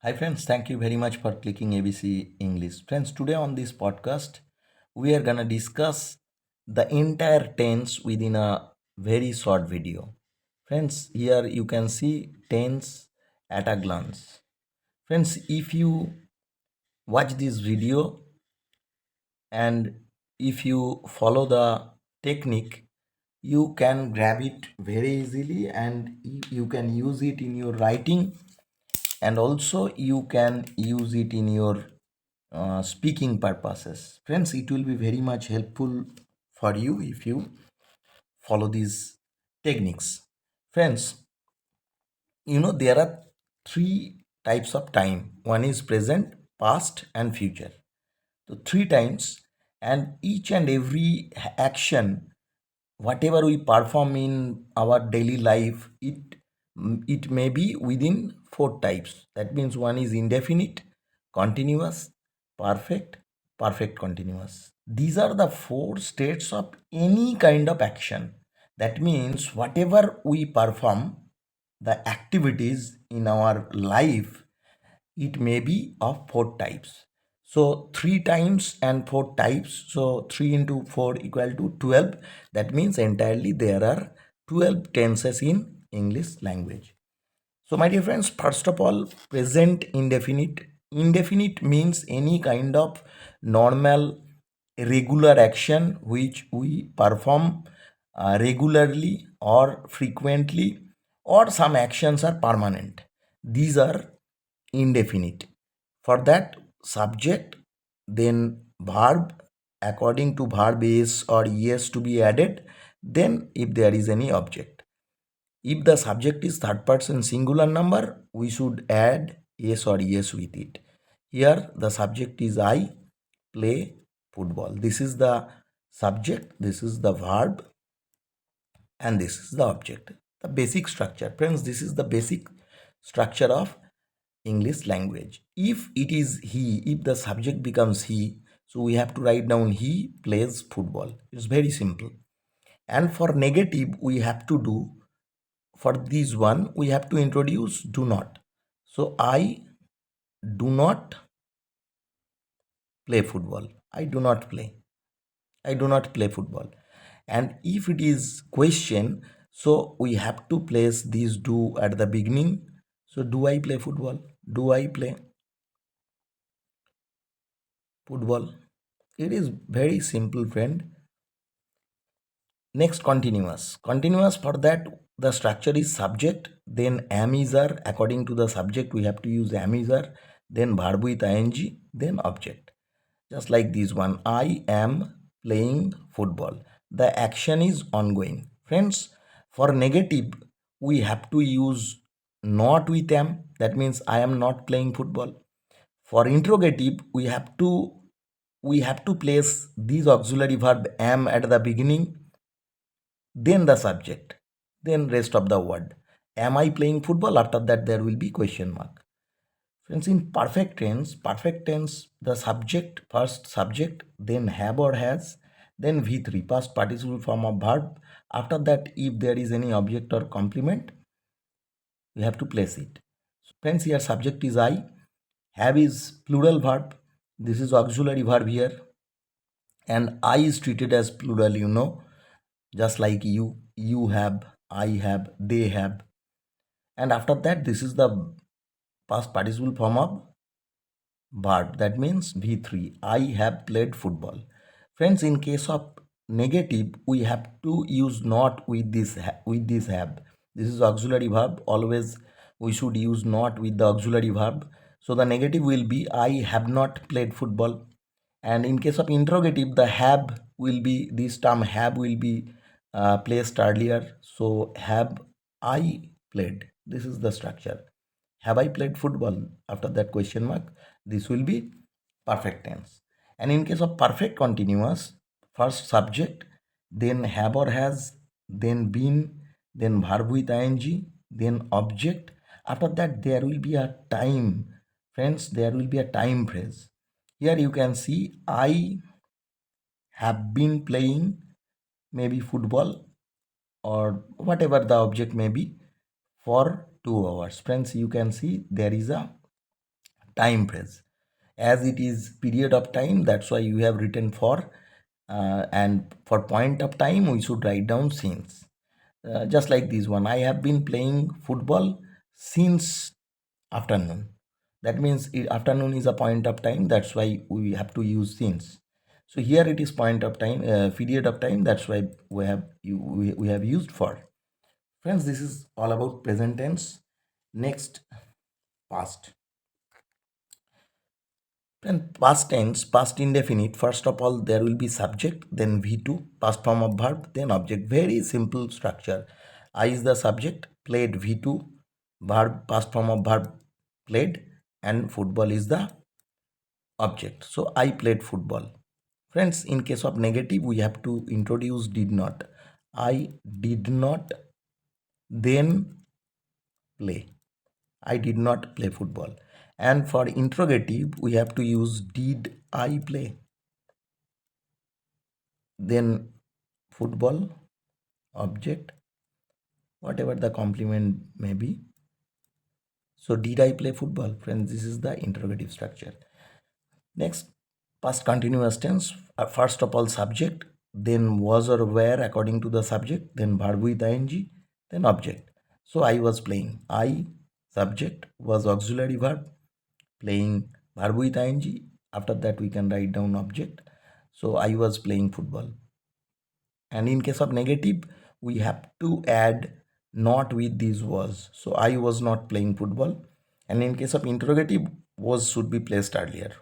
Hi friends, thank you very much for clicking ABC English. Friends, today on this podcast, we are gonna discuss the entire tense within a very short video. Friends, here you can see tense at a glance. Friends, if you watch this video and if you follow the technique, you can grab it very easily and you can use it in your writing, and also you can use it in your speaking purposes. Friends, it will be very much helpful for you if you follow these techniques. Friends, there are three types of time. One is present, past, and future. So three times, and each and every action whatever we perform in our daily life, it may be within four types. That means one is indefinite, continuous, perfect, perfect continuous. These are the four states of any kind of action. That means whatever we perform, the activities in our life, it may be of four types. So 3 times and 4 types. So 3 into 4 equal to 12. That means entirely there are 12 tenses in English language. So my dear friends, first of all, present indefinite. Indefinite means any kind of normal regular action which we perform regularly or frequently, or some actions are permanent. These are indefinite. For that, subject, then verb, according to verb is or yes to be added, then if there is any object. If the subject is third person singular number, we should add yes or yes with it. Here the subject is I play football. This is the subject, this is the verb, and this is the object. The basic structure. Friends, this is the basic structure of English language. If it is he, if the subject becomes he, so we have to write down he plays football. It's very simple. And for negative, we have to do, for this one, we have to introduce do not. So I do not play football. I do not play. I do not play football. And if it is question, so we have to place these do at the beginning. So do I play football? Do I play football? It is very simple, friend. Next, continuous. Continuous, for that the structure is subject, then am is are. According to the subject, we have to use am is are, then verb with ing, then object. Just like this one, I am playing football. The action is ongoing. Friends, for negative, we have to use not with am. That means I am not playing football. For interrogative, we have to place this auxiliary verb am at the beginning, then the subject, then rest of the word. Am I playing football? After that there will be question mark. Friends, in perfect tense, the subject, first subject, then have or has, then V3, past participle form of verb. After that, if there is any object or complement, we have to place it. Friends, here subject is I, have is plural verb, this is auxiliary verb here, and I is treated as plural, just like you have, I have, they have. And after that, this is the past participle form of verb. That means V3. I have played football. Friends, in case of negative, we have to use not with this have. This is auxiliary verb. Always we should use not with the auxiliary verb. So the negative will be I have not played football. And in case of interrogative, the have will be, this term have will be placed earlier. So have I played? This is the structure. Have I played football? After that question mark, this will be perfect tense. And in case of perfect continuous, first subject, then have or has, then been, then verb with ing, then object. After that, there will be a time. Friends, there will be a time phrase. Here you can see I have been playing maybe football or whatever the object may be for 2 hours. Friends, you can see there is a time phrase. As it is period of time, that's why you have written for, and for point of time we should write down since. Just like this one, I have been playing football since afternoon. That means afternoon is a point of time, that's why we have to use since. So here it is point of time, period of time, that's why we have used for. Friends, this is all about present tense. Next, past. And past tense, past indefinite, first of all, there will be subject, then V2, past form of verb, then object. Very simple structure. I is the subject, played V2, verb, past form of verb, played, and football is the object. So I played football. Friends, in case of negative, we have to introduce did not. I did not then play. I did not play football. And for interrogative, we have to use did I play? Then football, object, whatever the complement may be. So did I play football? Friends, this is the interrogative structure. Next, past continuous tense. First of all, subject, then was or were according to the subject, then verb with ing, then object. So I was playing. I, subject, was auxiliary verb, playing verb with ing. After that, we can write down object. So I was playing football. And in case of negative, we have to add not with this was. So I was not playing football. And in case of interrogative, was should be placed earlier.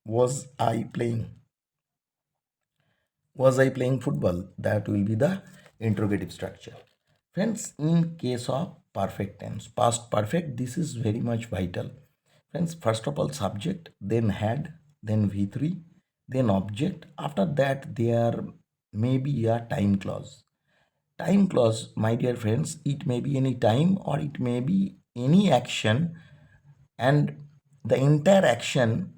Was I playing? Was I playing football? That will be the interrogative structure. Friends, in case of perfect tense, past perfect, this is very much vital. Friends, first of all, subject, then had, then V3, then object. After that, there may be a time clause. Time clause, my dear friends, it may be any time or it may be any action, and the entire action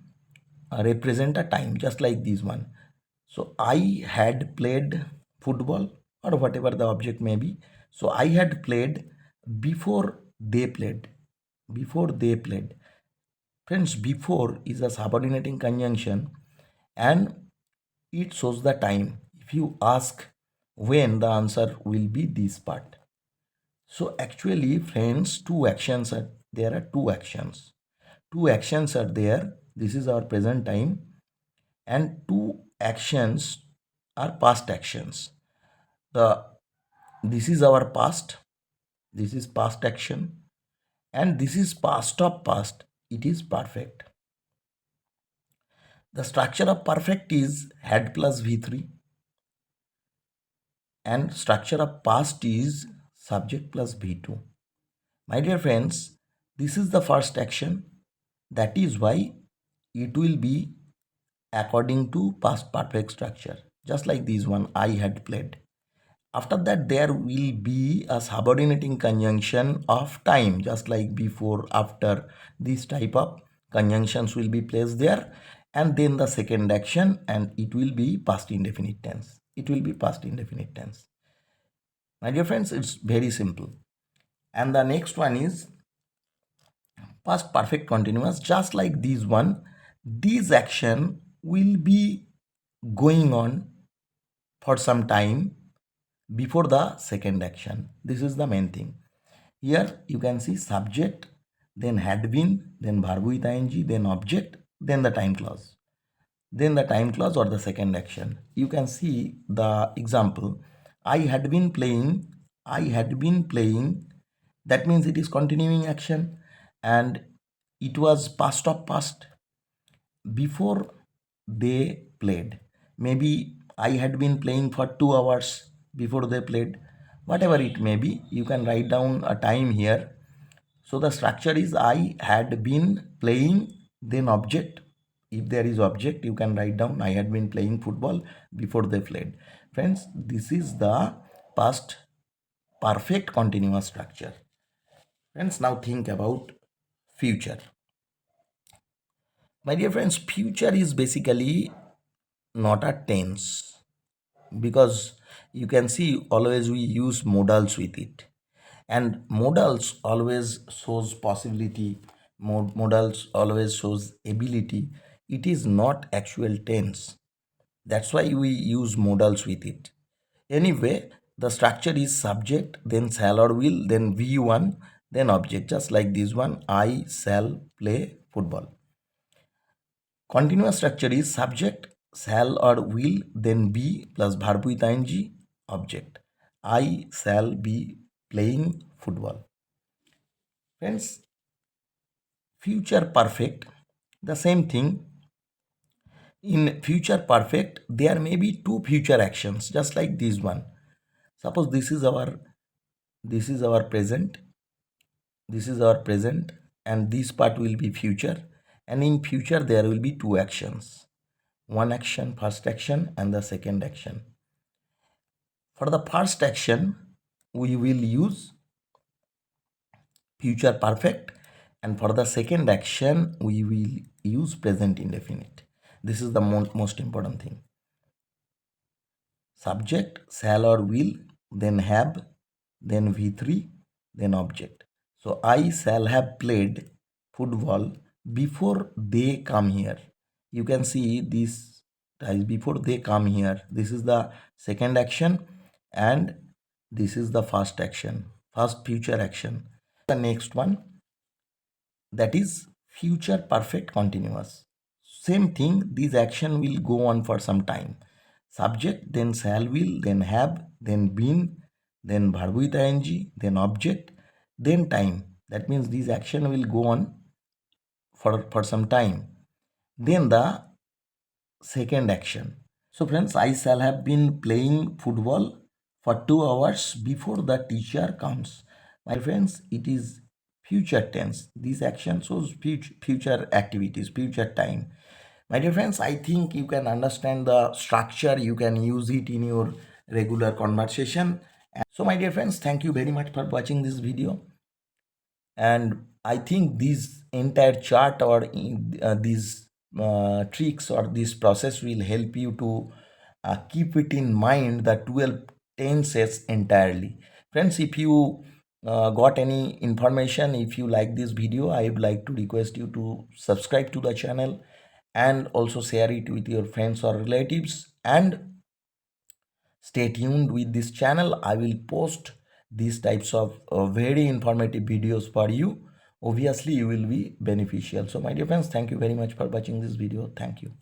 represent a time, just like this one. So I had played football or whatever the object may be. So I had played before they played. Before they played. Friends, before is a subordinating conjunction and it shows the time. If you ask when, the answer will be this part. So actually, friends, there are two actions. Two actions are there. This is our present time, and two actions are past actions. The This is our past. This is past action, and this is past of past. It is perfect. The structure of perfect is had plus V3, and structure of past is subject plus V2. My dear friends, this is the first action. That is why it will be according to past perfect structure. Just like this one, I had played. After that, there will be a subordinating conjunction of time, just like before, after. This type of conjunctions will be placed there, and then the second action, and it will be past indefinite tense. It will be past indefinite tense. My dear friends, it's very simple. And the next one is past perfect continuous. Just like this one, this action will be going on for some time before the second action. This is the main thing. Here you can see subject, then had been, then verb with ing, then object, then the time clause. Then the time clause or the second action. You can see the example. I had been playing, I had been playing. That means it is continuing action, and it was past of past before they played. Maybe I had been playing for 2 hours before they played. Whatever it may be, you can write down a time here. So the structure is I had been playing, then object. If there is object, you can write down I had been playing football before they played. Friends, this is the past perfect continuous structure. Friends, now think about future. My dear friends, future is basically not a tense, because you can see always we use modals with it, and modals always shows possibility, future, present, past. So future is basically not a tense, because you can see always we use modals with it, and modals always shows possibility, future, present, past. So future is basically not a tense, because you can see always we use modals with it, and modals always shows possibility, future, present, past. So future is basically not a tense, because you can see always we use modals with it, and modals always shows possibility, Modals always shows ability. It is not actual tense. That's why we use modals with it. Anyway, the structure is subject, then shall or will, then V1, then object, just like this one, I shall play football. Continuous structure is subject, shall or will, then be plus verb with ing, object. I shall be playing football. Friends, future perfect, the same thing. In future perfect, there may be two future actions, just like this one. Suppose this is our present, this is our present, and this part will be future. And in future, there will be two actions. One action, first action, and the second action. For the first action, we will use future perfect, and for the second action we will use present indefinite. This is the most important thing. Subject, shall or will, then have, then V3, then object. So I shall have played football before they come here. You can see this is before they come here. This is the second action, and this is the first action, first future action. The next one, that is future perfect continuous. Same thing, this action will go on for some time. Subject, then shall, will, then have, then been, then verb with ing, then object, then time. That means this action will go on for some time. Then the second action. So friends, I shall have been playing football for 2 hours before the teacher comes. My friends, it is future tense. This action shows future activities, future time. My dear friends, I think you can understand the structure. You can use it in your regular conversation. So my dear friends, thank you very much for watching this video. And I think this entire chart or these tricks or this process will help you to keep it in mind the 12 tenses entirely. Friends, if you got any information, if you like this video, I would like to request you to subscribe to the channel and also share it with your friends or relatives, and stay tuned with this channel. I will post these types of very informative videos for you. Obviously you will be beneficial. So my dear friends, thank you very much for watching this video. Thank you.